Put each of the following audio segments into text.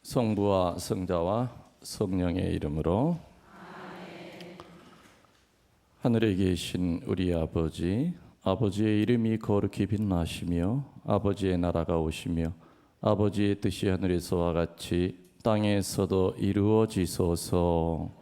성부와 성자와 성령의 이름으로. 하늘에 계신 우리 아버지, 아버지의 이름이 거룩히 빛나시며 아버지의 나라가 오시며 아버지의 뜻이 하늘에서와 같이 땅에서도 이루어지소서.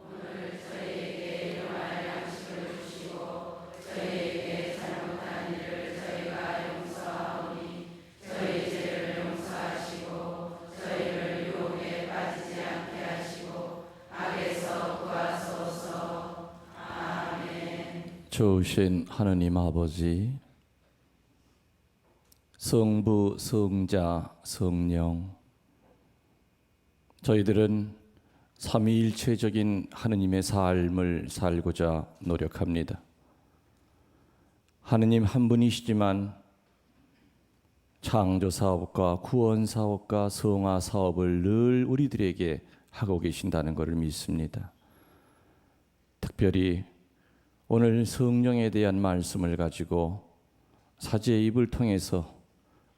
좋으신 하느님 아버지, 성부, 성자, 성령, 저희들은 삼위일체적인 하느님의 삶을 살고자 노력합니다. 하느님 한 분이시지만 창조사업과 구원사업과 성화사업을 늘 우리들에게 하고 계신다는 것을 믿습니다. 특별히 오늘 성령에 대한 말씀을 가지고 사제의 입을 통해서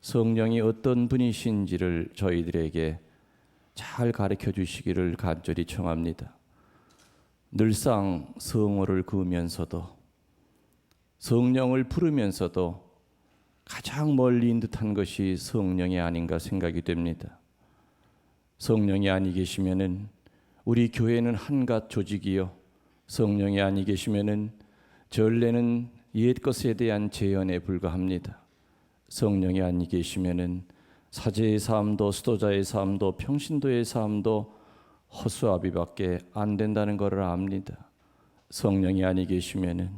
성령이 어떤 분이신지를 저희들에게 잘 가르쳐 주시기를 간절히 청합니다. 늘상 성호를 그으면서도 성령을 부르면서도 가장 멀리인 듯한 것이 성령이 아닌가 생각이 됩니다. 성령이 아니 계시면은 우리 교회는 한갓 조직이요, 성령이 아니 계시면은 전례는 옛것에 대한 재현에 불과합니다. 성령이 아니 계시면은 사제의 삶도 수도자의 삶도 평신도의 삶도 허수아비밖에 안 된다는 것을 압니다. 성령이 아니 계시면은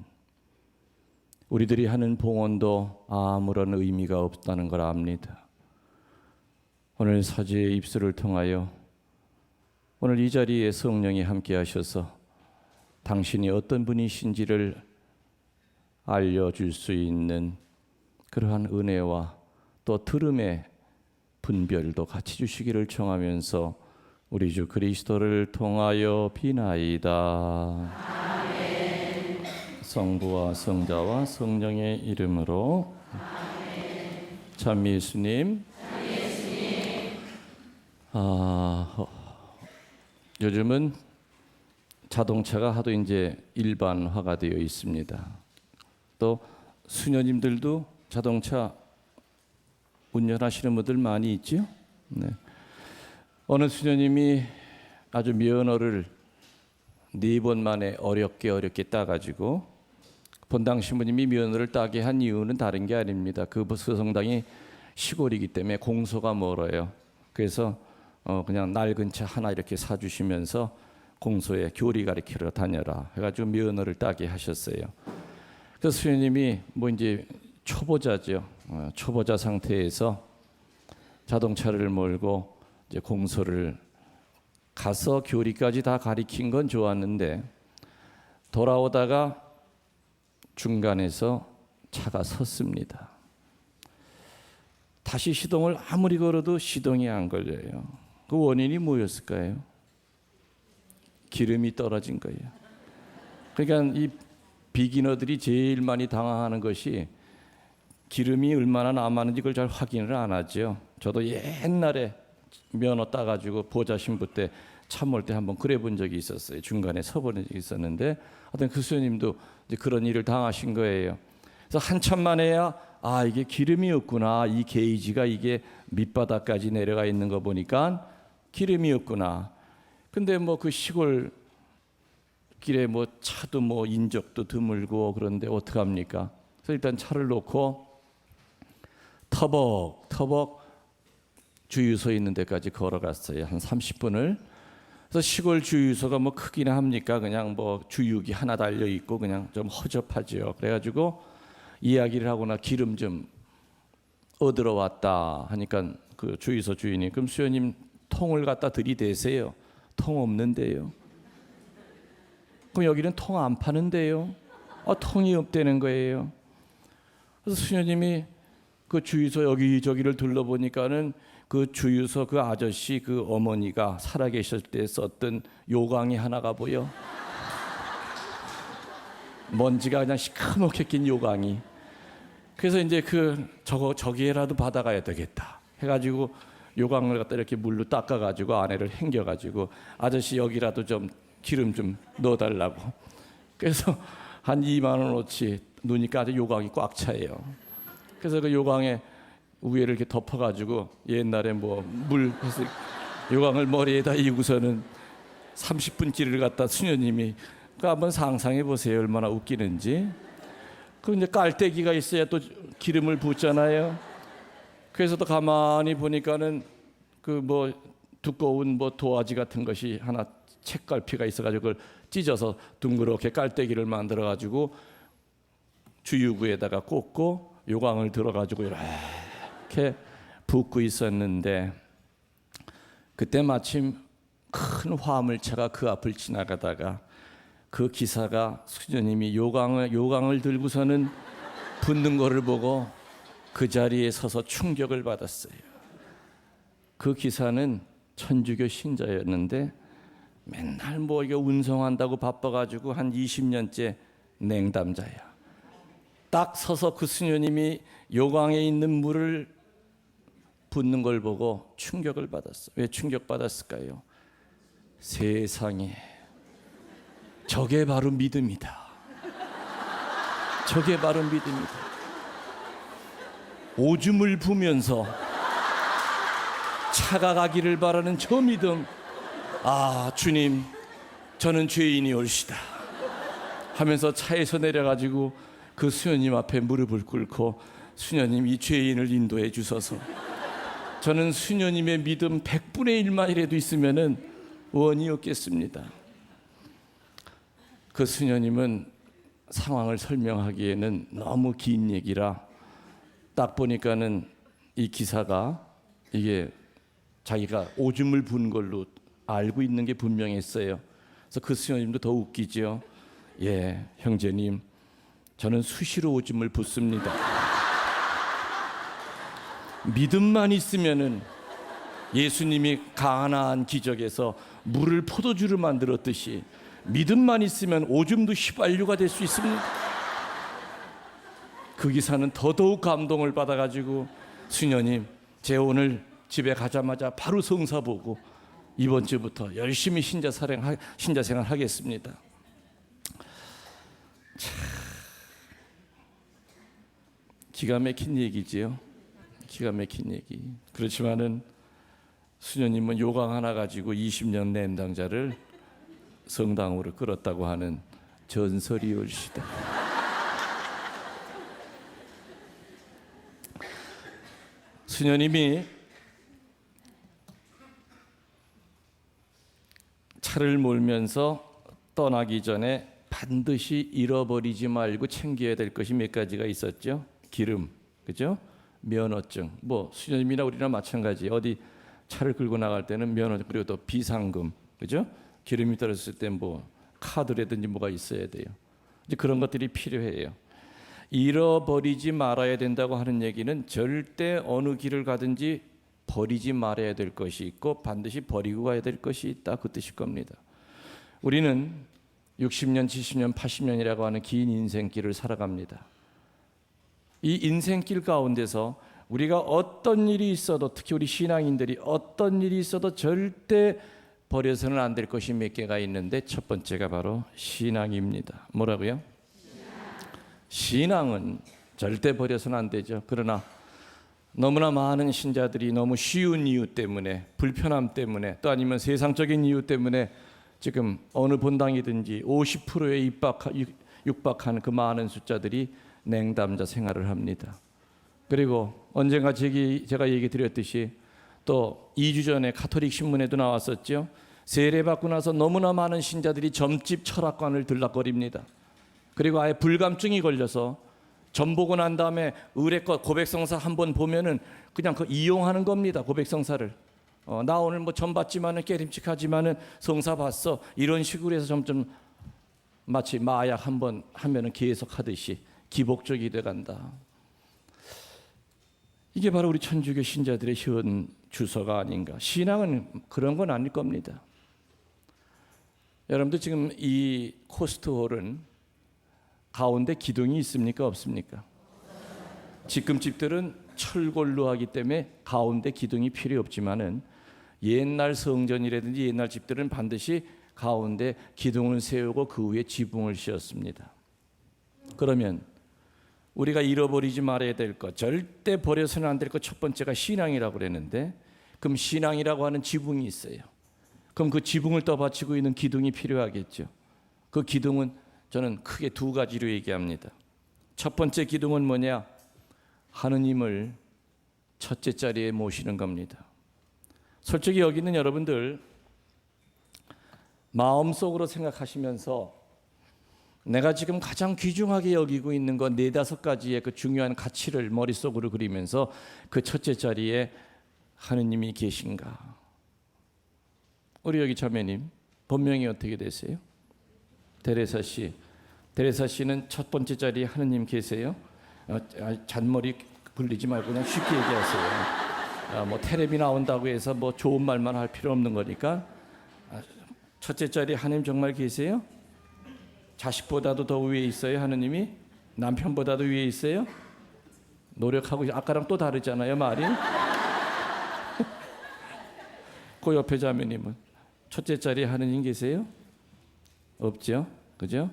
우리들이 하는 봉헌도 아무런 의미가 없다는 걸 압니다. 오늘 사제의 입술을 통하여 오늘 이 자리에 성령이 함께 하셔서 당신이 어떤 분이신지를 알려줄 수 있는 그러한 은혜와 또 들음의 분별도 같이 주시기를 청하면서 우리 주 그리스도를 통하여 비나이다. 아멘. 성부와 성자와 성령의 이름으로. 아멘. 참 예수님. 요즘은 자동차가 하도 이제 일반화가 되어 있습니다. 또 수녀님들도 자동차 운전하시는 분들 많이 있죠. 네. 어느 수녀님이 아주 면허를 4번 만에 어렵게 따가지고 본당 신부님이 면허를 따게 한 이유는 다른 게 아닙니다. 그 성당이 시골이기 때문에 공소가 멀어요. 그래서 그냥 낡은 차 하나 이렇게 사주시면서 공소에 교리 가르치러 다녀라 해가지고 면허를 따게 하셨어요. 그래서 수녀님이 뭐 이제 초보자죠. 초보자 상태에서 자동차를 몰고 이제 공소를 가서 교리까지 다 가르친 건 좋았는데 돌아오다가 중간에서 차가 섰습니다. 다시 시동을 아무리 걸어도 시동이 안 걸려요. 그 원인이 뭐였을까요? 기름이 떨어진 거예요. 그러니까 이 비기너들이 제일 많이 당황하는 것이 기름이 얼마나 남았는지 그걸 잘 확인을 안 하죠. 저도 옛날에 면허 따가지고 보자 신부 때 차 몰 때 한번 그래 본 적이 있었어요. 중간에 서본 적이 있었는데 하여튼 그 수녀님도 이제 그런 일을 당하신 거예요. 그래서 한참 만에야 이게 기름이 없구나. 이 게이지가 이게 밑바닥까지 내려가 있는 거 보니까 기름이 없구나. 근데 뭐 그 시골 길에 뭐 차도 뭐 인적도 드물고 그런데 어떡합니까? 그래서 일단 차를 놓고 터벅터벅 주유소 있는 데까지 걸어갔어요. 한 30분을. 그래서 시골 주유소가 뭐 크기나 합니까? 그냥 뭐 주유기 하나 달려 있고 그냥 좀 허접하죠. 그래가지고 이야기를 하거나 기름 좀 얻으러 왔다 하니까 그 주유소 주인이 그럼 수녀님 통을 갖다 들이대세요. 통 없는데요. 그럼 여기는 통 안 파는데요. 통이 없다는 거예요. 그래서 수녀님이 그 주유소 여기저기를 둘러보니까는 그 주유소 그 아저씨 그 어머니가 살아계실 때 썼던 요강이 하나가 보여. 먼지가 그냥 시커멓게 낀 요강이. 그래서 이제 저기에라도 받아가야 되겠다 해가지고 요강을 갖다 이렇게 물로 닦아가지고 아내를 행겨가지고 아저씨 여기라도 좀 기름 좀 넣어달라고. 그래서 한 2만 원어치 넣으니까 아주 요강이 꽉 차요. 그래서 그 요강에 위에를 이렇게 덮어가지고 옛날에 뭐 물 해서 요강을 머리에다 이고서는 30분 길을 갖다 수녀님이 그 한번 상상해 보세요. 얼마나 웃기는지. 그 이제 깔때기가 있어야 또 기름을 붓잖아요. 그래서 또 가만히 보니까는 그 뭐 두꺼운 뭐 도화지 같은 것이 하나 책갈피가 있어가지고 그걸 찢어서 둥그렇게 깔때기를 만들어가지고 주유구에다가 꽂고 요강을 들어가지고 이렇게 붓고 있었는데 그때 마침 큰 화물차가 그 앞을 지나가다가 그 기사가 수녀님이 요강을 들고서는 붓는 거를 보고 그 자리에 서서 충격을 받았어요. 그 기사는 천주교 신자였는데 맨날 뭐 이거 운송한다고 바빠가지고 한 20년째 냉담자야. 딱 서서 그 수녀님이 요강에 있는 물을 붓는 걸 보고 충격을 받았어. 왜 충격받았을까요? 세상에, 저게 바로 믿음이다. 저게 바로 믿음이다. 오줌을 부면서 차가 가기를 바라는 저 믿음. 아, 주님, 저는 죄인이올시다 하면서 차에서 내려가지고 그 수녀님 앞에 무릎을 꿇고 수녀님, 이 죄인을 인도해 주소서. 저는 수녀님의 믿음 100분의 1만이라도 있으면은 원이 없겠습니다. 그 수녀님은 상황을 설명하기에는 너무 긴 얘기라 딱 보니까는 이 기사가 이게 자기가 오줌을 분 걸로 알고 있는 게 분명했어요. 그래서 그 수녀님도 더 웃기죠. 예, 형제님, 저는 수시로 오줌을 붓습니다. 믿음만 있으면은 예수님이 가나안 기적에서 물을 포도주로 만들었듯이 믿음만 있으면 오줌도 휘발유가 될 수 있습니다. 그 기사는 더더욱 감동을 받아가지고 수녀님, 제가 오늘 집에 가자마자 바로 성사 보고 이번 주부터 열심히 신자생활 하겠습니다. 참, 기가 막힌 얘기지요. 기가 막힌 얘기. 그렇지만은 수녀님은 요강 하나 가지고 20년 냉담자를 성당으로 끌었다고 하는 전설이 올시다. 수녀님이 차를 몰면서 떠나기 전에 반드시 잃어버리지 말고 챙겨야 될 것이 몇 가지가 있었죠. 기름, 그죠? 면허증. 뭐 수녀님이나 우리나 마찬가지. 어디 차를 끌고 나갈 때는 면허증, 그리고 또 비상금, 그죠? 기름이 떨어졌을 때 뭐 카드라든지 뭐가 있어야 돼요. 이제 그런 것들이 필요해요. 잃어버리지 말아야 된다고 하는 얘기는 절대 어느 길을 가든지 버리지 말아야 될 것이 있고 반드시 버리고 가야 될 것이 있다, 그 뜻일 겁니다. 우리는 60년, 70년, 80년이라고 하는 긴 인생길을 살아갑니다. 이 인생길 가운데서 우리가 어떤 일이 있어도, 특히 우리 신앙인들이 어떤 일이 있어도 절대 버려서는 안 될 것이 몇 개가 있는데 첫 번째가 바로 신앙입니다. 뭐라고요? 신앙은 절대 버려서는 안 되죠. 그러나 너무나 많은 신자들이 너무 쉬운 이유 때문에, 불편함 때문에, 또 아니면 세상적인 이유 때문에 지금 어느 본당이든지 50%에 육박하는 그 많은 숫자들이 냉담자 생활을 합니다. 그리고 언젠가 제가 얘기 드렸듯이 또 2주 전에 가톨릭 신문에도 나왔었죠. 세례받고 나서 너무나 많은 신자들이 점집 철학관을 들락거립니다. 그리고 아예 불감증이 걸려서 점 보고 난 다음에 의뢰껏 고백성사 한번 보면은 그냥 그 이용하는 겁니다. 고백성사를. 나 오늘 뭐 점 봤지만은 깨림칙하지만은 성사 봤어. 이런 식으로 해서 점점 마치 마약 한번 하면은 계속 하듯이 기복적이 돼 간다. 이게 바로 우리 천주교 신자들의 현 주소가 아닌가. 신앙은 그런 건 아닐 겁니다. 여러분들 지금 이 코스트홀은 가운데 기둥이 있습니까, 없습니까? 지금집들은 철골로 하기 때문에 가운데 기둥이 필요 없지만은 옛날 성전이라든지 옛날 집들은 반드시 가운데 기둥을 세우고 그 위에 지붕을 씌웠습니다. 그러면 우리가 잃어버리지 말아야 될 것, 절대 버려서는 안 될 것 첫 번째가 신앙이라고 그랬는데, 그럼 신앙이라고 하는 지붕이 있어요. 그럼 그 지붕을 떠받치고 있는 기둥이 필요하겠죠. 그 기둥은 저는 크게 두 가지로 얘기합니다. 첫 번째 기둥은 뭐냐? 하느님을 첫째 자리에 모시는 겁니다. 솔직히 여기 있는 여러분들 마음속으로 생각하시면서 내가 지금 가장 귀중하게 여기고 있는 건 네다섯 가지의 그 중요한 가치를 머릿속으로 그리면서 그 첫째 자리에 하느님이 계신가? 우리 여기 자매님 본명이 어떻게 되세요? 데레사 씨. 데레사 씨는 첫 번째 자리에 하느님 계세요? 잔머리 굴리지 말고 그냥 쉽게 얘기하세요. 뭐 텔레비 나온다고 해서 뭐 좋은 말만 할 필요 없는 거니까. 첫째 자리에 하느님 정말 계세요? 자식보다도 더 위에 있어요? 하느님이? 남편보다도 위에 있어요? 노력하고 아까랑 또 다르잖아요, 말이. 그 옆에 자매님은 첫째 자리에 하느님 계세요? 없죠? 그죠?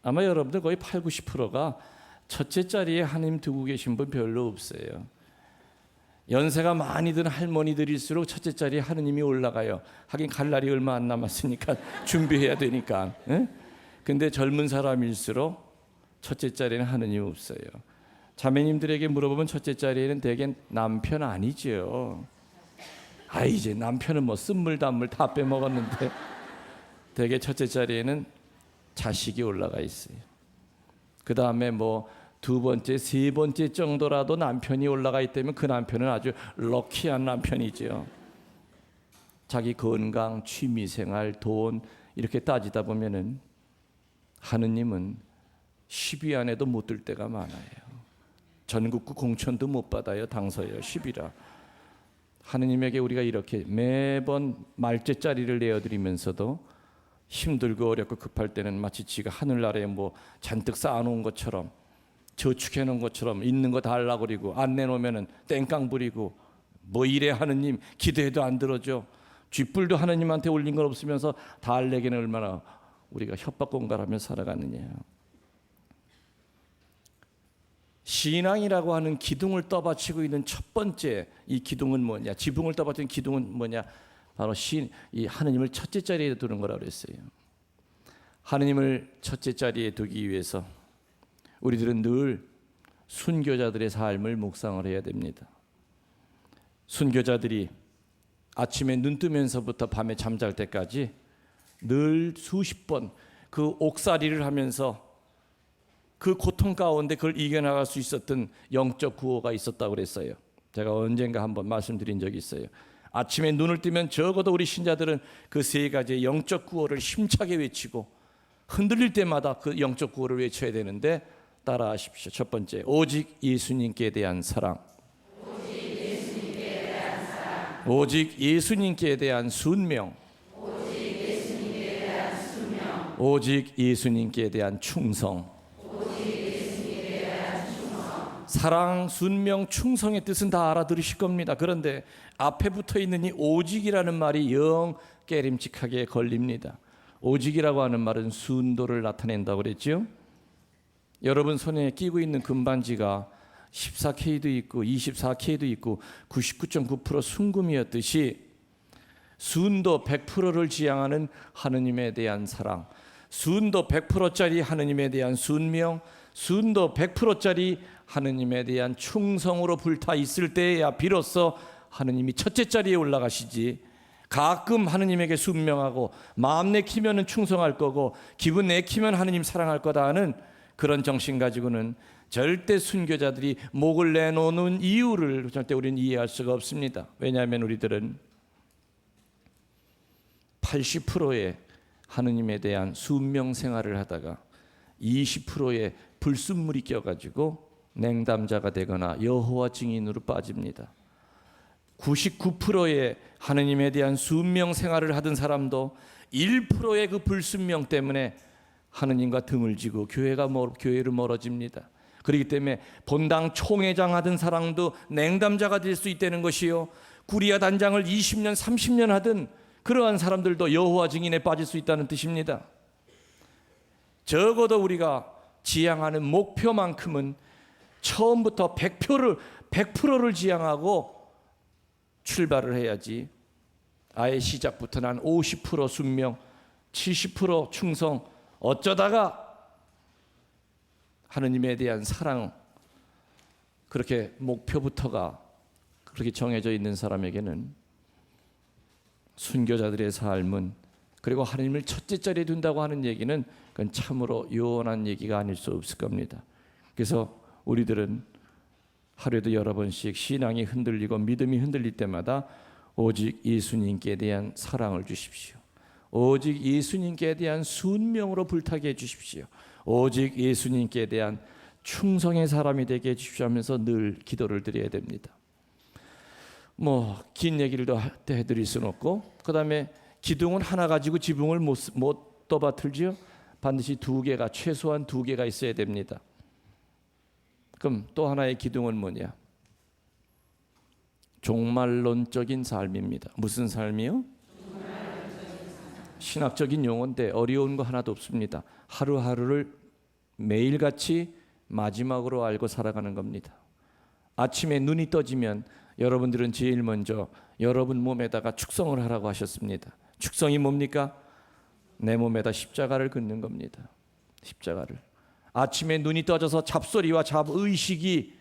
아마 여러분들 거의 8, 90%가 첫째 자리에 하느님 두고 계신 분 별로 없어요. 연세가 많이 든 할머니들일수록 첫째 자리에 하느님이 올라가요. 하긴 갈 날이 얼마 안 남았으니까 준비해야 되니까. 근데 젊은 사람일수록 첫째 자리에는 하느님 없어요. 자매님들에게 물어보면 첫째 자리에는 대개 남편 아니죠. 이제 남편은 뭐 쓴물단물 다 빼먹었는데 대개 첫째 자리에는 자식이 올라가 있어요. 그 다음에 뭐 두 번째, 세 번째 정도라도 남편이 올라가 있다면 그 남편은 아주 럭키한 남편이죠. 자기 건강, 취미생활, 돈 이렇게 따지다 보면은 하느님은 10위 안에도 못 들 때가 많아요. 전국구 공천도 못 받아요. 당서요. 10위라. 하느님에게 우리가 이렇게 매번 말째 자리를 내어드리면서도 힘들고 어렵고 급할 때는 마치 지가 하늘나라에 뭐 잔뜩 쌓아놓은 것처럼 저축해 놓은 것처럼 있는 거 달라고 그리고 안 내놓으면은 땡깡 부리고 뭐 이래 하느님 기도해도 안 들어줘. 쥐뿔도 하느님한테 올린 건 없으면서 달래기는 얼마나 우리가 협박공갈하며 살아가느냐. 신앙이라고 하는 기둥을 떠받치고 있는 첫 번째 이 기둥은 뭐냐? 지붕을 떠받치는 기둥은 뭐냐? 바로 이 하느님을 첫째 자리에 두는 거라고 그랬어요. 하느님을 첫째 자리에 두기 위해서 우리들은 늘 순교자들의 삶을 묵상을 해야 됩니다. 순교자들이 아침에 눈 뜨면서부터 밤에 잠잘 때까지 늘 수십 번 그 옥살이를 하면서 그 고통 가운데 그걸 이겨나갈 수 있었던 영적 구호가 있었다고 그랬어요. 제가 언젠가 한번 말씀드린 적이 있어요. 아침에 눈을 뜨면 적어도 우리 신자들은 그 세 가지의 영적 구호를 힘차게 외치고 흔들릴 때마다 그 영적 구호를 외쳐야 되는데 따라하십시오. 첫 번째, 오직 예수님께 대한 사랑. 오직 예수님께 대한 순명. 오직 예수님께 대한 충성. 사랑, 순명, 충성의 뜻은 다 알아들으실 겁니다. 그런데 앞에 붙어 있는 이 오직이라는 말이 영 깨림칙하게 걸립니다. 오직이라고 하는 말은 순도를 나타낸다고 그랬죠. 여러분 손에 끼고 있는 금반지가 14K도 있고 24K도 있고 99.9% 순금이었듯이 순도 100%를 지향하는 하느님에 대한 사랑, 순도 100%짜리 하느님에 대한 순명, 순도 100%짜리 하느님에 대한 충성으로 불타 있을 때야 비로소 하느님이 첫째 자리에 올라가시지. 가끔 하느님에게 순명하고 마음 내키면은 충성할 거고 기분 내키면 하느님 사랑할 거다 하는 그런 정신 가지고는 절대 순교자들이 목을 내놓는 이유를 절대 우리는 이해할 수가 없습니다. 왜냐하면 우리들은 80%의 하느님에 대한 순명 생활을 하다가 20%의 불순물이 껴가지고 냉담자가 되거나 여호와 증인으로 빠집니다. 99%의 하느님에 대한 순명 생활을 하던 사람도 1%의 그 불순명 때문에 하느님과 등을 지고 교회를 멀어집니다. 그렇기 때문에 본당 총회장 하던 사람도 냉담자가 될 수 있다는 것이요, 구리야 단장을 20년 30년 하던 그러한 사람들도 여호와 증인에 빠질 수 있다는 뜻입니다. 적어도 우리가 지향하는 목표만큼은 처음부터 100%를 지향하고 출발을 해야지, 아예 시작부터 난 50% 순명, 70% 충성, 어쩌다가 하느님에 대한 사랑, 그렇게 목표부터가 그렇게 정해져 있는 사람에게는 순교자들의 삶은, 그리고 하느님을 첫째 자리에 둔다고 하는 얘기는 그건 참으로 요원한 얘기가 아닐 수 없을 겁니다. 그래서 우리들은 하루에도 여러 번씩 신앙이 흔들리고 믿음이 흔들릴 때마다 오직 예수님께 대한 사랑을 주십시오. 오직 예수님께 대한 순명으로 불타게 해주십시오. 오직 예수님께 대한 충성의 사람이 되게 해주십시오 하면서 늘 기도를 드려야 됩니다. 긴 얘기를 더 해드릴 수는 없고, 그 다음에 기둥은 하나 가지고 지붕을 못 떠받들지요. 반드시 최소한 두 개가 있어야 됩니다. 그럼 또 하나의 기둥은 뭐냐? 종말론적인 삶입니다. 무슨 삶이요? 신학적인 용어인데 어려운 거 하나도 없습니다. 하루하루를 매일같이 마지막으로 알고 살아가는 겁니다. 아침에 눈이 떠지면 여러분들은 제일 먼저 여러분 몸에다가 축성을 하라고 하셨습니다. 축성이 뭡니까? 내 몸에다 십자가를 긋는 겁니다. 십자가를. 아침에 눈이 떠져서 잡소리와 잡의식이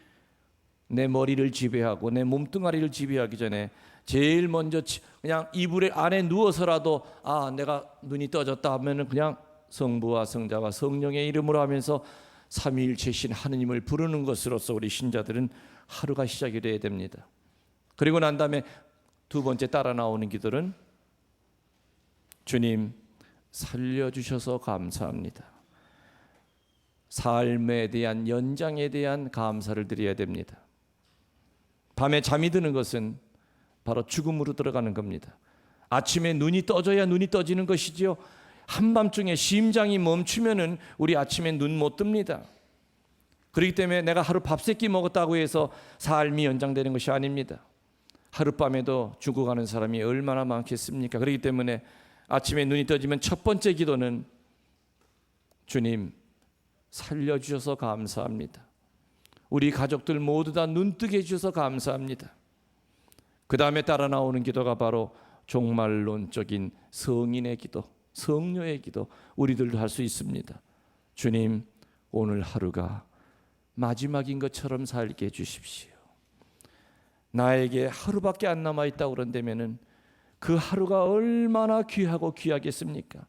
내 머리를 지배하고 내 몸뚱아리를 지배하기 전에 제일 먼저 그냥 이불 안에 누워서라도 내가 눈이 떠졌다 하면은 그냥 성부와 성자와 성령의 이름으로 하면서 삼위일체신 하느님을 부르는 것으로서 우리 신자들은 하루가 시작이 돼야 됩니다. 그리고 난 다음에 두 번째 따라 나오는 기도는 주님 살려주셔서 감사합니다. 삶에 대한 연장에 대한 감사를 드려야 됩니다. 밤에 잠이 드는 것은 바로 죽음으로 들어가는 겁니다. 아침에 눈이 떠져야 눈이 떠지는 것이지요. 한밤중에 심장이 멈추면은 우리 아침에 눈 못 뜹니다. 그렇기 때문에 내가 하루 밥 세 끼 먹었다고 해서 삶이 연장되는 것이 아닙니다. 하룻밤에도 죽어가는 사람이 얼마나 많겠습니까? 그렇기 때문에 아침에 눈이 떠지면 첫 번째 기도는 주님 살려주셔서 감사합니다. 우리 가족들 모두 다 눈뜨게 해주셔서 감사합니다. 그 다음에 따라 나오는 기도가 바로 종말론적인 성인의 기도, 성녀의 기도, 우리들도 할 수 있습니다. 주님 오늘 하루가 마지막인 것처럼 살게 해주십시오. 나에게 하루밖에 안 남아있다고 그런다면은 그 하루가 얼마나 귀하고 귀하겠습니까?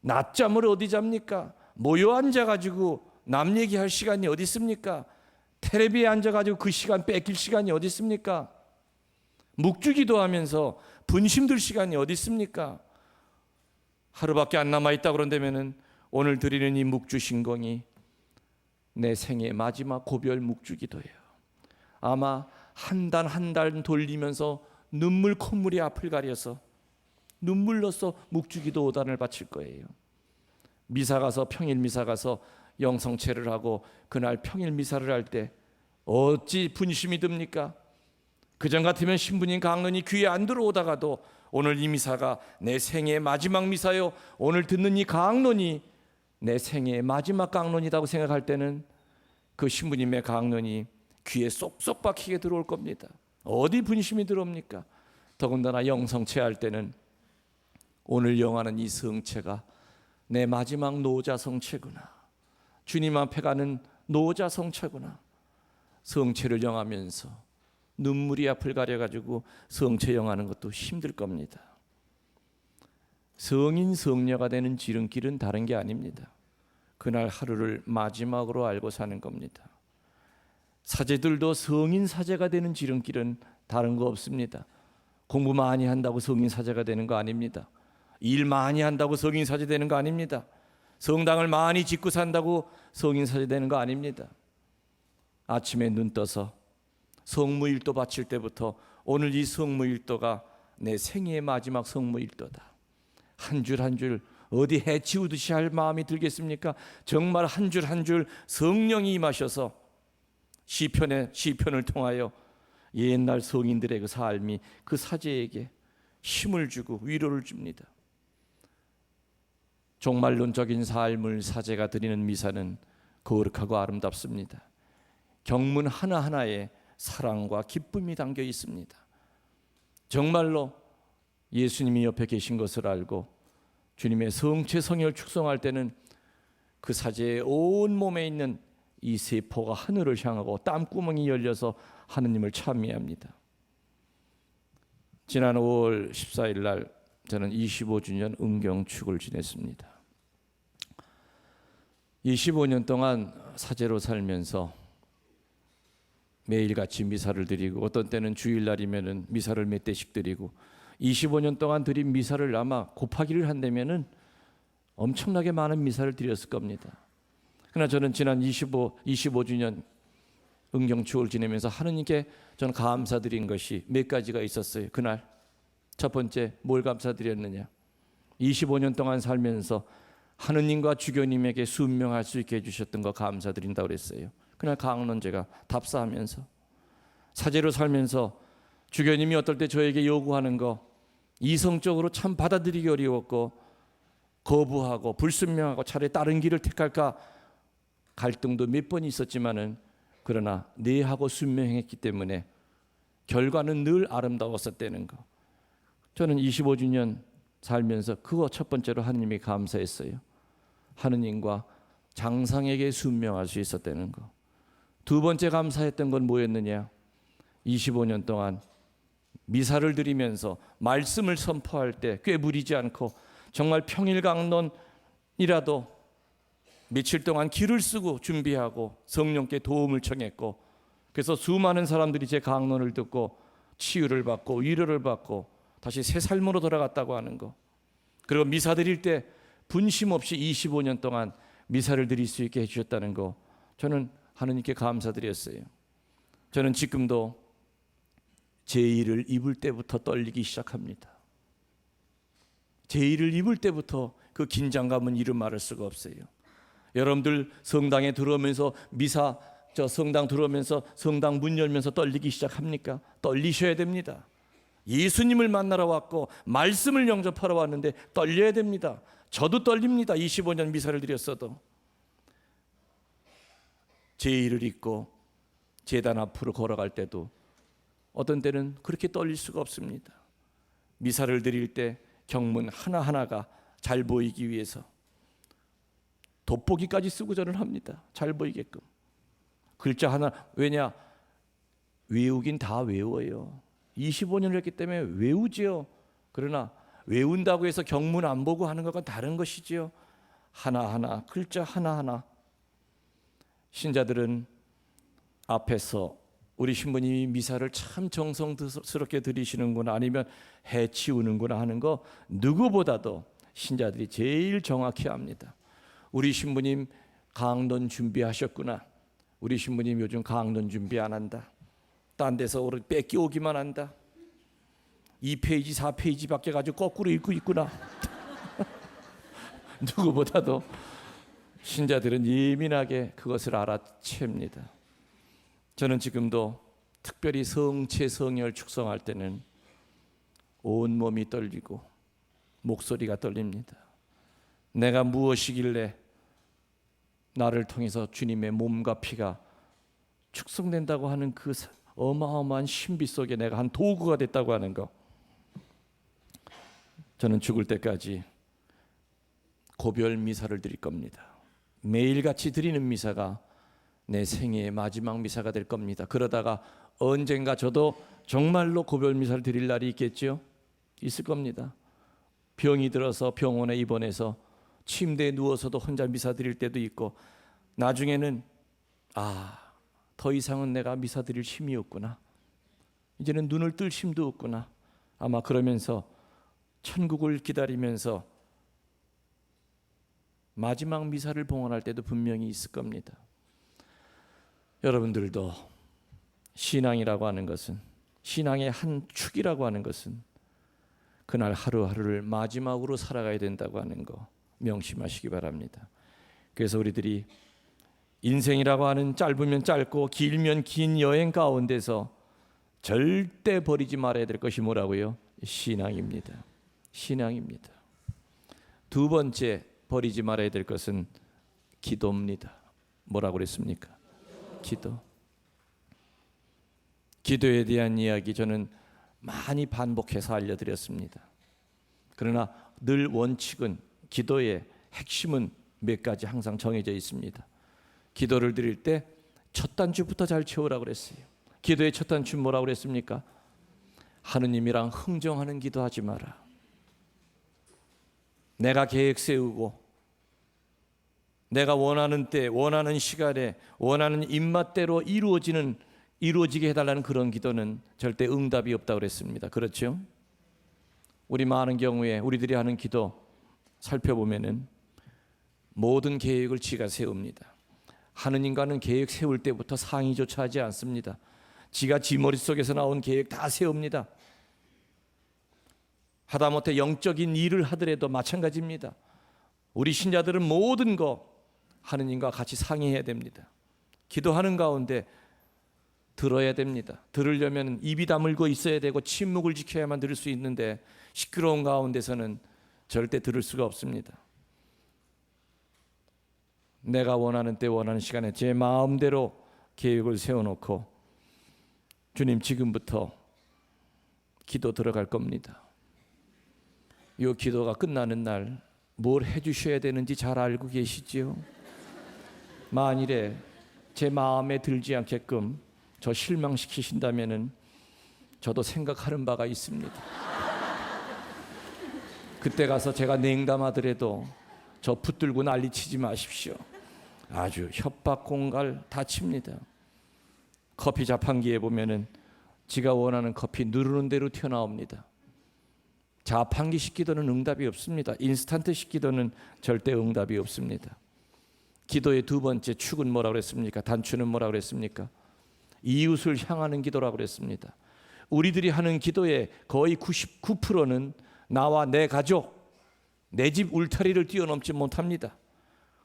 낮잠을 어디 잡니까? 모여 앉아가지고 남 얘기할 시간이 어디 있습니까? 텔레비에 앉아가지고 그 시간 뺏길 시간이 어디 있습니까? 묵주기도 하면서 분심들 시간이 어디 있습니까? 하루밖에 안 남아있다고 그런다면은 오늘 드리는 이 묵주신공이 내 생의 마지막 고별 묵주기도예요. 아마 한 달 한 달 돌리면서 눈물 콧물이 앞을 가려서 눈물로써 묵주기도 5단을 바칠 거예요. 미사 가서 평일 미사 가서 영성체를 하고 그날 평일 미사를 할 때 어찌 분심이 듭니까? 그전 같으면 신부님 강론이 귀에 안 들어오다가도 오늘 이 미사가 내 생의 마지막 미사요, 오늘 듣는 이 강론이 내 생의 마지막 강론이라고 생각할 때는 그 신부님의 강론이 귀에 쏙쏙 박히게 들어올 겁니다. 어디 분심이 들어옵니까? 더군다나 영성체 할 때는 오늘 영하는 이 성체가 내 마지막 노자성체구나, 주님 앞에 가는 노자성체구나. 성체를 영하면서 눈물이 앞을 가려가지고 성체 영하는 것도 힘들 겁니다. 성인 성녀가 되는 지름길은 다른 게 아닙니다. 그날 하루를 마지막으로 알고 사는 겁니다. 사제들도 성인 사제가 되는 지름길은 다른 거 없습니다. 공부 많이 한다고 성인 사제가 되는 거 아닙니다. 일 많이 한다고 성인 사제 되는 거 아닙니다. 성당을 많이 짓고 산다고 성인 사제 되는 거 아닙니다. 아침에 눈 떠서 성무일도 바칠 때부터 오늘 이 성무일도가 내 생애의 마지막 성무일도다. 한 줄 한 줄 어디 해치우듯이 할 마음이 들겠습니까? 정말 한 줄 한 줄 성령이 임하셔서 시편을 통하여 옛날 성인들의 그 삶이 그 사제에게 힘을 주고 위로를 줍니다. 종말론적인 삶을 사제가 드리는 미사는 거룩하고 아름답습니다. 경문 하나하나에 사랑과 기쁨이 담겨 있습니다. 정말로 예수님이 옆에 계신 것을 알고 주님의 성체 성혈 축성할 때는 그 사제의 온 몸에 있는 이 세포가 하늘을 향하고 땀구멍이 열려서 하느님을 찬미합니다. 지난 5월 14일 날 저는 25주년 은경축을 지냈습니다. 25년 동안 사제로 살면서 매일같이 미사를 드리고 어떤 때는 주일날이면은 미사를 몇 대씩 드리고 25년 동안 드린 미사를 아마 곱하기를 한다면은 엄청나게 많은 미사를 드렸을 겁니다. 그러나 저는 지난 25주년 은경축을 지내면서 하느님께 저는 감사드린 것이 몇 가지가 있었어요. 그날 첫 번째 뭘 감사드렸느냐? 25년 동안 살면서 하느님과 주교님에게 순명할 수 있게 해주셨던 거 감사드린다고 그랬어요. 그날 강론 제가 답사하면서 사제로 살면서 주교님이 어떨 때 저에게 요구하는 거 이성적으로 참 받아들이기 어려웠고 거부하고 불순명하고 차라리 다른 길을 택할까 갈등도 몇 번 있었지만은 그러나 내하고 순명했기 때문에 결과는 늘 아름다웠었다는 거. 저는 25주년 살면서 그거 첫 번째로 하느님이 감사했어요. 하느님과 장상에게 순명할 수 있었다는 거. 두 번째 감사했던 건 뭐였느냐? 25년 동안 미사를 드리면서 말씀을 선포할 때 꾀부리지 않고 정말 평일 강론이라도 며칠 동안 길을 쓰고 준비하고 성령께 도움을 청했고 그래서 수많은 사람들이 제 강론을 듣고 치유를 받고 위로를 받고 다시 새 삶으로 돌아갔다고 하는 거. 그리고 미사 드릴 때 분심 없이 25년 동안 미사를 드릴 수 있게 해주셨다는 거 저는 하느님께 감사드렸어요. 저는 지금도 제1을 입을 때부터 떨리기 시작합니다. 제1을 입을 때부터 그 긴장감은 이루 말할 수가 없어요. 여러분들 성당에 들어오면서 미사 성당 들어오면서 성당 문 열면서 떨리기 시작합니까? 떨리셔야 됩니다. 예수님을 만나러 왔고 말씀을 영접하러 왔는데 떨려야 됩니다. 저도 떨립니다. 25년 미사를 드렸어도. 제1을 입고 제단 앞으로 걸어갈 때도 어떤 때는 그렇게 떨릴 수가 없습니다. 미사를 드릴 때 경문 하나하나가 잘 보이기 위해서 돋보기까지 쓰고 저는 합니다. 잘 보이게끔. 글자 하나, 왜냐? 외우긴 다 외워요. 25년을 했기 때문에 외우지요. 그러나 외운다고 해서 경문 안 보고 하는 것과 다른 것이지요. 하나하나, 글자 하나하나. 신자들은 앞에서 우리 신부님이 미사를 참 정성스럽게 드리시는구나 아니면 해치우는구나 하는 거 누구보다도 신자들이 제일 정확히 압니다. 우리 신부님 강론 준비하셨구나. 우리 신부님 요즘 강론 준비 안 한다. 딴 데서 뺏기 오기만 한다. 2페이지 4페이지 밖에 가지고 거꾸로 읽고 있구나. 누구보다도 신자들은 예민하게 그것을 알아챕니다. 저는 지금도 특별히 성체 성혈 축성할 때는 온몸이 떨리고 목소리가 떨립니다. 내가 무엇이길래 나를 통해서 주님의 몸과 피가 축성된다고 하는 그 어마어마한 신비 속에 내가 한 도구가 됐다고 하는 거. 저는 죽을 때까지 고별 미사를 드릴 겁니다. 매일같이 드리는 미사가 내 생애의 마지막 미사가 될 겁니다. 그러다가 언젠가 저도 정말로 고별 미사를 드릴 날이 있겠죠? 있을 겁니다. 병이 들어서 병원에 입원해서 침대에 누워서도 혼자 미사 드릴 때도 있고 나중에는 더 이상은 내가 미사 드릴 힘이 없구나. 이제는 눈을 뜰 힘도 없구나. 아마 그러면서 천국을 기다리면서 마지막 미사를 봉헌할 때도 분명히 있을 겁니다. 여러분들도 신앙이라고 하는 것은 신앙의 한 축이라고 하는 것은 그날 하루하루를 마지막으로 살아가야 된다고 하는 거 명심하시기 바랍니다. 그래서 우리들이 인생이라고 하는 짧으면 짧고 길면 긴 여행 가운데서 절대 버리지 말아야 될 것이 뭐라고요? 신앙입니다. 신앙입니다. 두 번째 버리지 말아야 될 것은 기도입니다. 뭐라고 그랬습니까? 기도. 기도에 대한 이야기 저는 많이 반복해서 알려드렸습니다. 그러나 늘 원칙은, 기도의 핵심은 몇 가지 항상 정해져 있습니다. 기도를 드릴 때 첫 단추부터 잘 채우라고 그랬어요. 기도의 첫 단추는 뭐라고 그랬습니까? 하느님이랑 흥정하는 기도하지 마라. 내가 계획 세우고 내가 원하는 때, 원하는 시간에, 원하는 입맛대로 이루어지게 해달라는 그런 기도는 절대 응답이 없다고 그랬습니다. 그렇죠? 우리 많은 경우에 우리들이 하는 기도 살펴보면은 모든 계획을 지가 세웁니다. 하느님과는 계획 세울 때부터 상의조차 하지 않습니다. 지가 지 머릿속에서 나온 계획 다 세웁니다. 하다못해 영적인 일을 하더라도 마찬가지입니다. 우리 신자들은 모든 거 하느님과 같이 상의해야 됩니다. 기도하는 가운데 들어야 됩니다. 들으려면 입이 다물고 있어야 되고 침묵을 지켜야만 들을 수 있는데 시끄러운 가운데서는 절대 들을 수가 없습니다. 내가 원하는 때 원하는 시간에 제 마음대로 계획을 세워놓고 주님 지금부터 기도 들어갈 겁니다. 이 기도가 끝나는 날 뭘 해주셔야 되는지 잘 알고 계시지요? 만일에 제 마음에 들지 않게끔 저 실망시키신다면은 저도 생각하는 바가 있습니다. 그때 가서 제가 냉담하더라도 저 붙들고 난리치지 마십시오. 아주 협박 공갈 다칩니다. 커피 자판기에 보면은 지가 원하는 커피 누르는 대로 튀어나옵니다. 자판기식 기도는 응답이 없습니다. 인스턴트식 기도는 절대 응답이 없습니다. 기도의 두 번째 축은 뭐라고 그랬습니까? 단추는 뭐라고 그랬습니까? 이웃을 향하는 기도라고 그랬습니다. 우리들이 하는 기도의 거의 99%는 나와 내 가족, 내 집 울타리를 뛰어넘지 못합니다.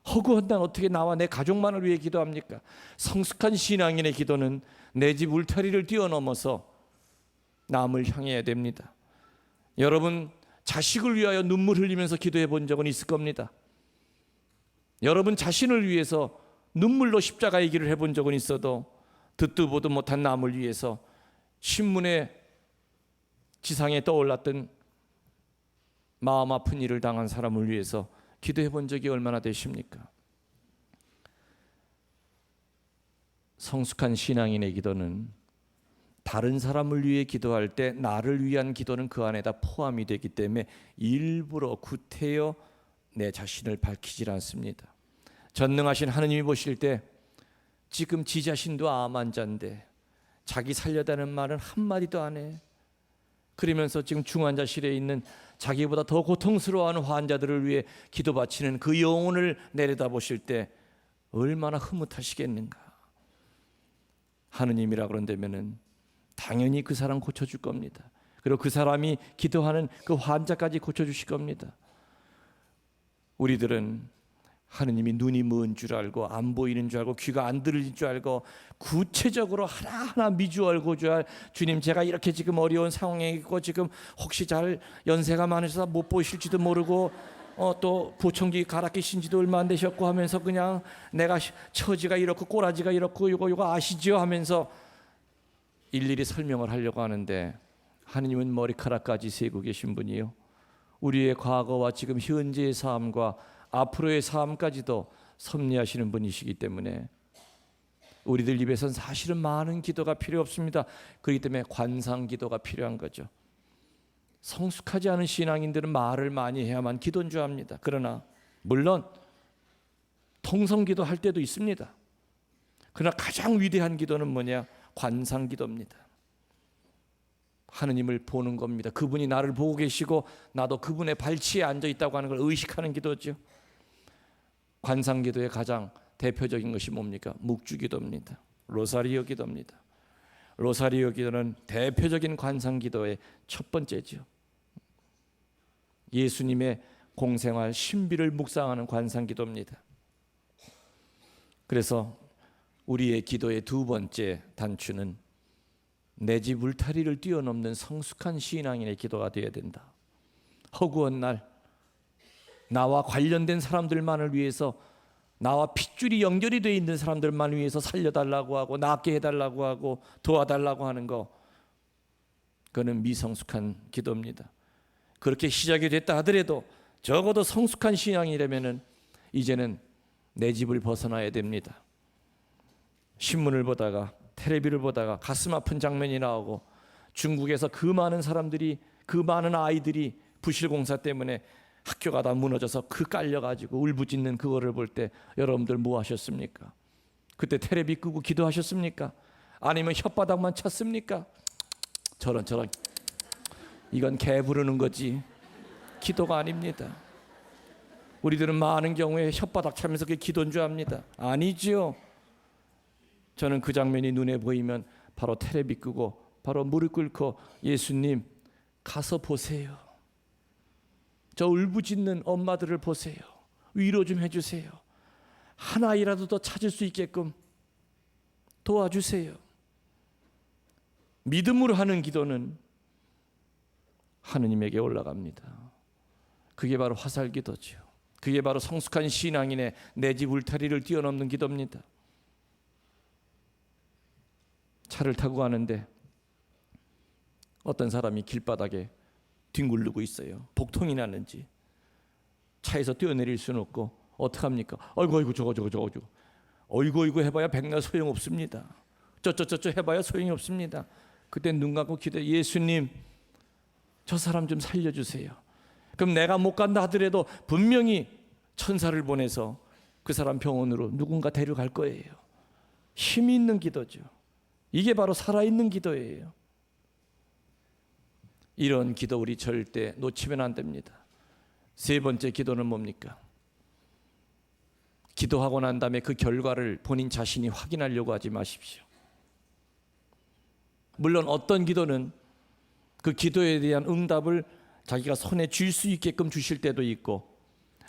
허구한단 어떻게 나와 내 가족만을 위해 기도합니까? 성숙한 신앙인의 기도는 내 집 울타리를 뛰어넘어서 남을 향해야 됩니다. 여러분 자식을 위하여 눈물 흘리면서 기도해 본 적은 있을 겁니다. 여러분 자신을 위해서 눈물로 십자가의 길을 해본 적은 있어도 듣도 보도 못한 남을 위해서 신문에 지상에 떠올랐던 마음 아픈 일을 당한 사람을 위해서 기도해 본 적이 얼마나 되십니까? 성숙한 신앙인의 기도는 다른 사람을 위해 기도할 때 나를 위한 기도는 그 안에다 포함이 되기 때문에 일부러 구태여 내 자신을 밝히질 않습니다. 전능하신 하느님이 보실 때 지금 지 자신도 암 환자인데 자기 살려다는 말은 한마디도 안 해. 그러면서 지금 중환자실에 있는 자기보다 더 고통스러워하는 환자들을 위해 기도 바치는 그 영혼을 내려다보실 때 얼마나 흐뭇하시겠는가. 하느님이라 그런다면은 당연히 그 사람 고쳐줄 겁니다. 그리고 그 사람이 기도하는 그 환자까지 고쳐주실 겁니다. 우리들은 하느님이 눈이 먼 줄 알고 안 보이는 줄 알고 귀가 안 들릴 줄 알고 구체적으로 하나하나 미주얼 고주알 주님 제가 이렇게 지금 어려운 상황에 있고 지금 혹시 잘 연세가 많으셔서 못 보실지도 모르고 또 보청기 갈아 끼신지도 얼마 안 되셨고 하면서 그냥 내가 처지가 이렇고 꼬라지가 이렇고 이거 아시죠 하면서 일일이 설명을 하려고 하는데 하느님은 머리카락까지 세고 계신 분이요 우리의 과거와 지금 현재의 삶과 앞으로의 삶까지도 섭리하시는 분이시기 때문에 우리들 입에선 사실은 많은 기도가 필요 없습니다. 그렇기 때문에 관상 기도가 필요한 거죠. 성숙하지 않은 신앙인들은 말을 많이 해야만 기도인 줄 압니다. 그러나 물론 통성 기도 할 때도 있습니다. 그러나 가장 위대한 기도는 뭐냐? 관상 기도입니다. 하느님을 보는 겁니다. 그분이 나를 보고 계시고 나도 그분의 발치에 앉아 있다고 하는 걸 의식하는 기도죠. 관상 기도의 가장 대표적인 것이 뭡니까? 묵주 기도입니다. 로사리오 기도입니다. 로사리오 기도는 대표적인 관상 기도의 첫 번째죠. 예수님의 공생활 신비를 묵상하는 관상기도입니다. 그래서 우리의 기도의 두 번째 단추는 내 집 울타리를 뛰어넘는 성숙한 신앙인의 기도가 되어야 된다. 허구한 날 나와 관련된 사람들만을 위해서, 나와 핏줄이 연결이 되어 있는 사람들만 위해서 살려달라고 하고 낫게 해달라고 하고 도와달라고 하는 거, 그거는 미성숙한 기도입니다. 그렇게 시작이 됐다 하더라도 적어도 성숙한 신앙이라면은 이제는 내 집을 벗어나야 됩니다. 신문을 보다가, 텔레비를 보다가 가슴 아픈 장면이 나오고, 중국에서 그 많은 사람들이, 그 많은 아이들이 부실공사 때문에 학교가 다 무너져서 그 깔려가지고 울부짖는 그거를 볼 때 여러분들 뭐 하셨습니까? 그때 텔레비 끄고 기도하셨습니까? 아니면 혓바닥만 쳤습니까? 저런 이건 개 부르는 거지 기도가 아닙니다. 우리들은 많은 경우에 혓바닥 차면서 그게 기도인 줄 압니다. 아니지요. 저는 그 장면이 눈에 보이면 바로 텔레비 끄고 바로 무릎 꿇고 예수님 가서 보세요. 저 울부짖는 엄마들을 보세요. 위로 좀 해주세요. 한 아이라도 더 찾을 수 있게끔 도와주세요. 믿음으로 하는 기도는 하느님에게 올라갑니다. 그게 바로 화살기도죠. 그게 바로 성숙한 신앙인의 내 집 울타리를 뛰어넘는 기도입니다. 차를 타고 가는데 어떤 사람이 길바닥에 뒹굴르고 있어요. 복통이 나는지. 차에서 뛰어내릴 수는 없고 어떡합니까? 어이구 저거 어이구 해봐야 백날 소용없습니다. 쩌쩌쩌쩌 해봐야 소용이 없습니다. 그때 눈 감고 기도해. 예수님 저 사람 좀 살려주세요. 그럼 내가 못 간다 하더라도 분명히 천사를 보내서 그 사람 병원으로 누군가 데려갈 거예요. 힘이 있는 기도죠. 이게 바로 살아있는 기도예요. 이런 기도 우리 절대 놓치면 안 됩니다. 세 번째 기도는 뭡니까? 기도하고 난 다음에 그 결과를 본인 자신이 확인하려고 하지 마십시오. 물론 어떤 기도는 그 기도에 대한 응답을 자기가 손에 쥘 수 있게끔 주실 때도 있고,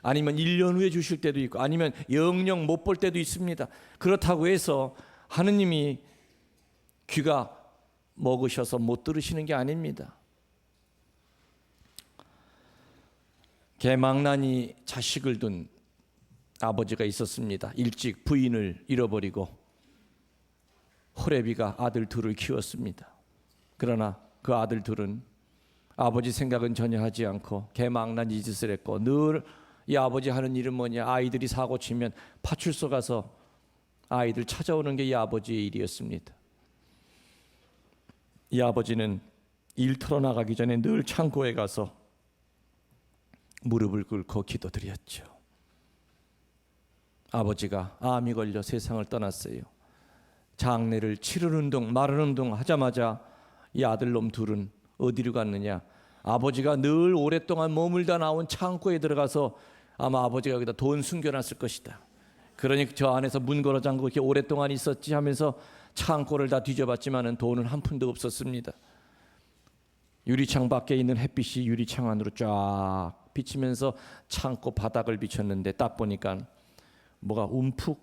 아니면 1년 후에 주실 때도 있고, 아니면 영영 못 볼 때도 있습니다. 그렇다고 해서 하느님이 귀가 먹으셔서 못 들으시는 게 아닙니다. 개망난이 자식을 둔 아버지가 있었습니다. 일찍 부인을 잃어버리고 호레비가 아들 둘을 키웠습니다. 그러나 그 아들 둘은 아버지 생각은 전혀 하지 않고 개망난 짓을 했고, 늘 이 아버지 하는 일은 뭐냐, 아이들이 사고 치면 파출소 가서 아이들 찾아오는 게 이 아버지의 일이었습니다. 이 아버지는 일 털어나가기 전에 늘 창고에 가서 무릎을 꿇고 기도드렸죠. 아버지가 암이 걸려 세상을 떠났어요. 장례를 치르는 둥 마르는 둥 하자마자 이 아들놈 둘은 어디로 갔느냐, 아버지가 늘 오랫동안 머물다 나온 창고에 들어가서 아마 아버지가 여기다 돈 숨겨놨을 것이다. 그러니 저 안에서 문 걸어 잠그고 이렇게 오랫동안 있었지 하면서 창고를 다 뒤져봤지만은 돈은 한 푼도 없었습니다. 유리창 밖에 있는 햇빛이 유리창 안으로 쫙 비치면서 창고 바닥을 비쳤는데 딱 보니까 뭐가 움푹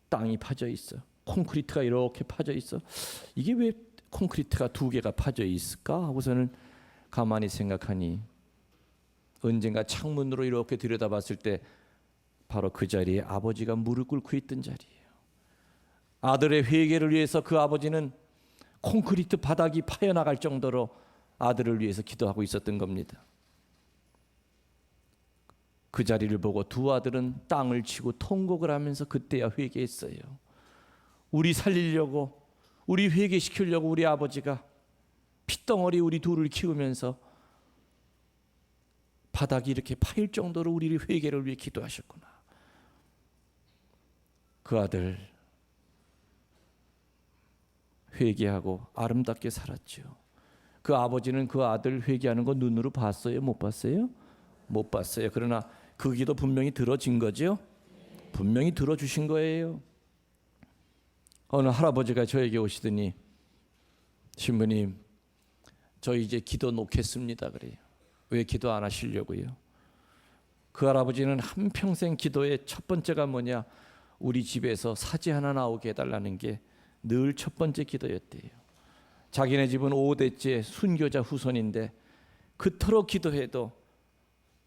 땅이 파져 있어. 콘크리트가 이렇게 파져 있어. 이게 왜 콘크리트가 두 개가 파져 있을까 하고서는 가만히 생각하니 언젠가 창문으로 이렇게 들여다봤을 때 바로 그 자리에 아버지가 무릎 꿇고 있던 자리예요. 아들의 회개를 위해서 그 아버지는 콘크리트 바닥이 파여나갈 정도로 아들을 위해서 기도하고 있었던 겁니다. 그 자리를 보고 두 아들은 땅을 치고 통곡을 하면서 그때야 회개했어요. 우리 살리려고, 우리 회개시키려고 우리 아버지가 핏덩어리 우리 둘을 키우면서 바닥이 이렇게 파일 정도로 우리를 회개를 위해 기도하셨구나. 그 아들 회개하고 아름답게 살았죠. 그 아버지는 그 아들 회개하는 거 눈으로 봤어요? 못 봤어요? 못 봤어요. 그러나 그 기도 분명히 들어진 거죠. 분명히 들어주신 거예요. 어느 할아버지가 저에게 오시더니 신부님 저 이제 기도 놓겠습니다 그래요. 왜 기도 안 하시려고요? 그 할아버지는 한평생 기도의 첫 번째가 뭐냐? 우리 집에서 사제 하나 나오게 해달라는 게 늘 첫 번째 기도였대요. 자기네 집은 5대째 순교자 후손인데 그토록 기도해도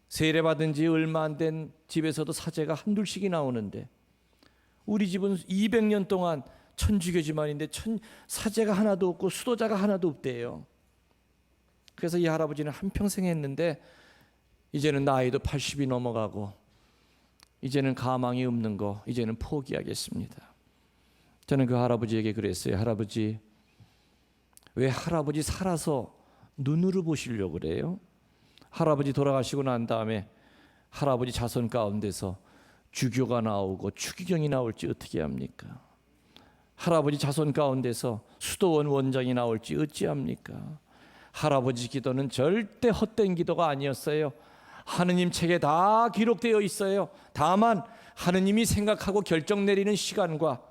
세례받은 지 얼마 안 된 집에서도 사제가 한둘씩이 나오는데 우리 집은 200년 동안 천주교 집안인데 사제가 하나도 없고 수도자가 하나도 없대요. 그래서 이 할아버지는 한평생 했는데 이제는 나이도 80이 넘어가고 이제는 가망이 없는 거 이제는 포기하겠습니다. 저는 그 할아버지에게 그랬어요. 할아버지, 왜 할아버지 살아서 눈으로 보시려고 그래요? 할아버지 돌아가시고 난 다음에 할아버지 자손 가운데서 주교가 나오고 추기경이 나올지 어떻게 합니까? 할아버지 자손 가운데서 수도원 원장이 나올지 어찌합니까? 할아버지 기도는 절대 헛된 기도가 아니었어요. 하느님 책에 다 기록되어 있어요. 다만 하느님이 생각하고 결정 내리는 시간과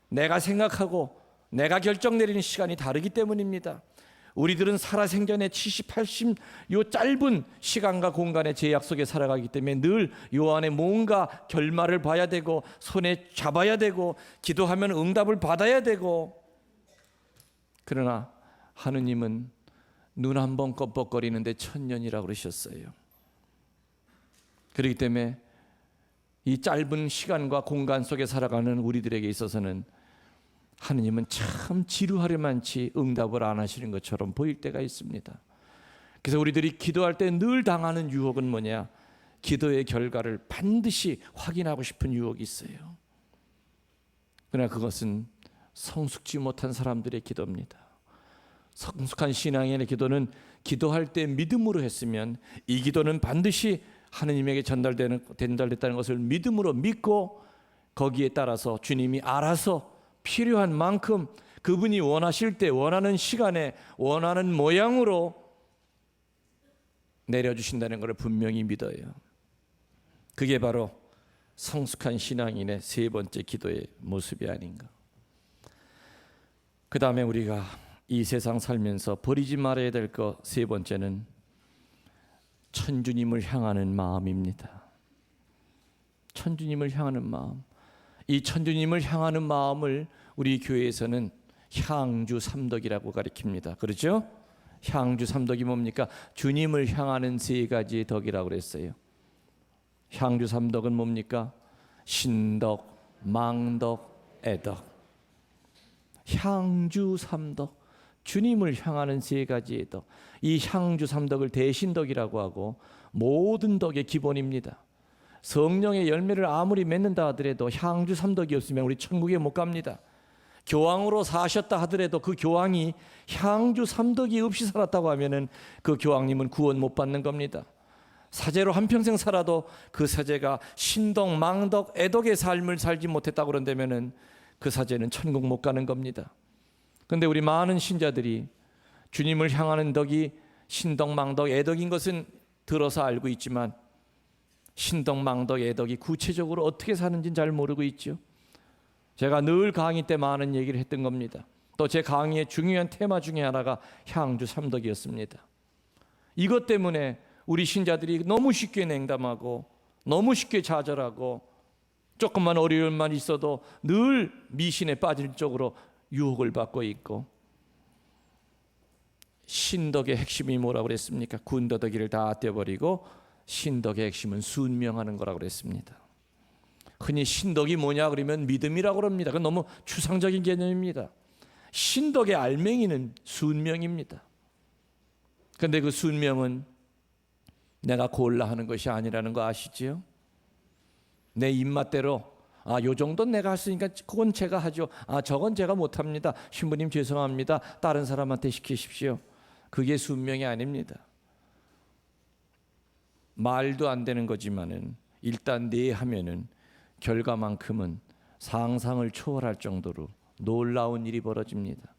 내가 생각하고 내가 결정 내리는 시간이 다르기 때문입니다. 우리들은 살아생전에 70, 80 요 짧은 시간과 공간의 제약 속에 살아가기 때문에 늘 요 안에 뭔가 결말을 봐야 되고 손에 잡아야 되고 기도하면 응답을 받아야 되고, 그러나 하느님은 눈 한 번 껌뻑거리는데 1000년이라고 그러셨어요. 그렇기 때문에 이 짧은 시간과 공간 속에 살아가는 우리들에게 있어서는 하느님은 참 지루하려만치 응답을 안 하시는 것처럼 보일 때가 있습니다. 그래서 우리들이 기도할 때 늘 당하는 유혹은 뭐냐? 기도의 결과를 반드시 확인하고 싶은 유혹이 있어요. 그러나 그것은 성숙지 못한 사람들의 기도입니다. 성숙한 신앙인의 기도는 기도할 때 믿음으로 했으면 이 기도는 반드시 하느님에게 전달됐다는 것을 믿음으로 믿고 거기에 따라서 주님이 알아서 필요한 만큼 그분이 원하실 때 원하는 시간에 원하는 모양으로 내려주신다는 것을 분명히 믿어요. 그게 바로 성숙한 신앙인의 세 번째 기도의 모습이 아닌가. 그 다음에 우리가 이 세상 살면서 버리지 말아야 될 것 세 번째는 천주님을 향하는 마음입니다. 천주님을 향하는 마음. 이 천주님을 향하는 마음을 우리 교회에서는 향주 삼덕이라고 가리킵니다. 그렇죠? 향주 삼덕이 뭡니까? 주님을 향하는 세 가지의 덕이라고 그랬어요. 향주 삼덕은 뭡니까? 신덕, 망덕, 애덕. 향주 삼덕, 주님을 향하는 세 가지의 덕. 이 향주 삼덕을 대신덕이라고 하고 모든 덕의 기본입니다. 성령의 열매를 아무리 맺는다 하더라도 향주 삼덕이 없으면 우리 천국에 못 갑니다. 교황으로 사셨다 하더라도 그 교황이 향주 삼덕이 없이 살았다고 하면은 그 교황님은 구원 못 받는 겁니다. 사제로 한평생 살아도 그 사제가 신덕, 망덕, 애덕의 삶을 살지 못했다고 그런다면은 그 사제는 천국 못 가는 겁니다. 그런데 우리 많은 신자들이 주님을 향하는 덕이 신덕, 망덕, 애덕인 것은 들어서 알고 있지만 신덕, 망덕, 애덕이 구체적으로 어떻게 사는지는 잘 모르고 있죠. 제가 늘 강의 때 많은 얘기를 했던 겁니다. 또 제 강의의 중요한 테마 중에 하나가 향주 삼덕이었습니다. 이것 때문에 우리 신자들이 너무 쉽게 냉담하고 너무 쉽게 좌절하고 조금만 어려움만 있어도 늘 미신에 빠질 쪽으로 유혹을 받고 있고, 신덕의 핵심이 뭐라고 그랬습니까? 군더더기를 다 떼버리고 신덕의 핵심은 순명하는 거라고 그랬습니다. 흔히 신덕이 뭐냐 그러면 믿음이라고 합니다. 그건 너무 추상적인 개념입니다. 신덕의 알맹이는 순명입니다. 그런데 그 순명은 내가 골라 하는 것이 아니라는 거 아시지요? 내 입맛대로 요 정도는 내가 할 수 있으니까 그건 제가 하죠. 저건 제가 못합니다. 신부님 죄송합니다. 다른 사람한테 시키십시오. 그게 순명이 아닙니다. 말도 안 되는 거지만은 일단 네 하면은 결과만큼은 상상을 초월할 정도로 놀라운 일이 벌어집니다.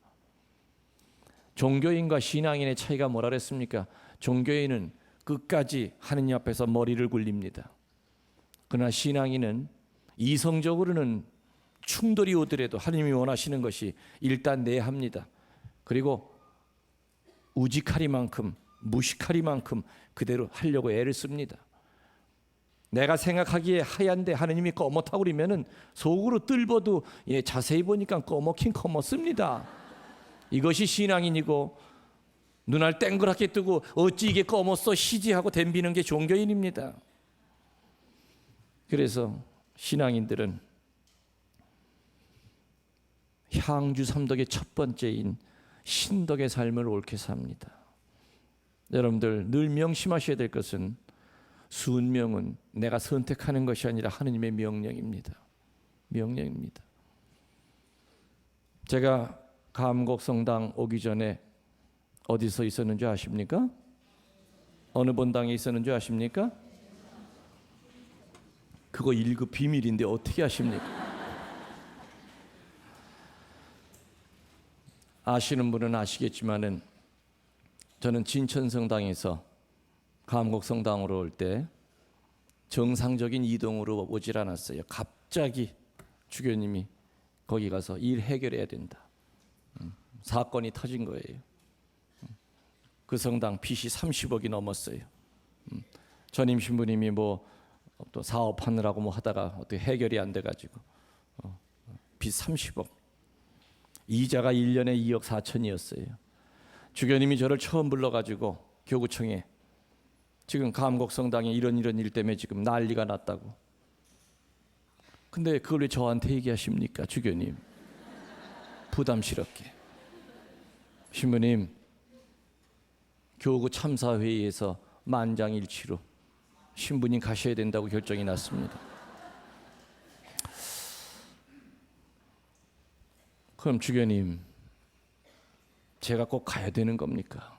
종교인과 신앙인의 차이가 뭐라 그랬습니까? 종교인은 끝까지 하느님 앞에서 머리를 굴립니다. 그러나 신앙인은 이성적으로는 충돌이 오더라도 하느님이 원하시는 것이 일단 내 합니다. 그리고 우직하리만큼 무식하리만큼 그대로 하려고 애를 씁니다. 내가 생각하기에 하얀데 하느님이 검었다고 그러면은 속으로 뜰어도 자세히 보니까 검었긴 검었습니다. 이것이 신앙인이고 눈알 땡그랗게 뜨고 어찌 이게 검었어 희지하고 덤비는 게 종교인입니다. 그래서 신앙인들은 향주 삼덕의 첫 번째인 신덕의 삶을 옳게 삽니다. 여러분들 늘 명심하셔야 될 것은 순명은 내가 선택하는 것이 아니라 하느님의 명령입니다. 명령입니다. 제가 감곡성당 오기 전에 어디서 있었는지 아십니까? 어느 본당에 있었는지 아십니까? 그거 1급 비밀인데 어떻게 아십니까? 아시는 분은 아시겠지만은 저는 진천성당에서 감곡성당으로 올 때 정상적인 이동으로 오질 않았어요. 갑자기 주교님이 거기 가서 일 해결해야 된다. 사건이 터진 거예요. 그 성당 빚이 30억이 넘었어요. 전임 신부님이 뭐 또 사업하느라고 뭐 하다가 어떻게 해결이 안 돼가지고 빚 30억. 이자가 1년에 2억 4천이었어요. 주교님이 저를 처음 불러가지고 교구청에 지금 감곡성당에 이런 일 때문에 지금 난리가 났다고. 근데 그걸 왜 저한테 얘기하십니까, 주교님? 부담스럽게. 신부님, 교구 참사회의에서 만장일치로 신부님 가셔야 된다고 결정이 났습니다. 그럼 주교님, 제가 꼭 가야 되는 겁니까?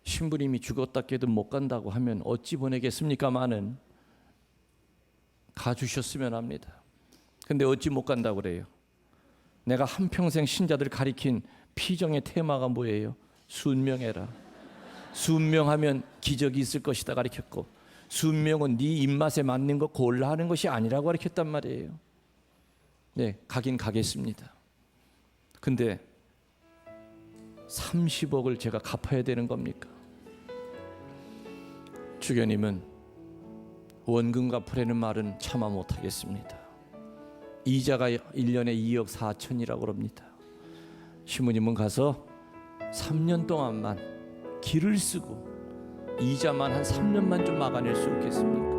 신부님이 죽었다 깨도 못 간다고 하면 어찌 보내겠습니까마는 가주셨으면 합니다. 근데 어찌 못 간다고 그래요? 내가 한평생 신자들 가리킨 피정의 테마가 뭐예요? 순명해라. 순명하면 기적이 있을 것이다 가르쳤고, 순명은 네 입맛에 맞는 거 골라 하는 것이 아니라고 가르쳤단 말이에요. 네, 가긴 가겠습니다. 근데 30억을 제가 갚아야 되는 겁니까? 주교님은 원금 갚으라는 말은 차마 못하겠습니다. 이자가 1년에 2억 4천이라고 그럽니다. 신부님은 가서 3년 동안만 길을 쓰고 이자만 한 3년만 좀 막아낼 수 없겠습니까?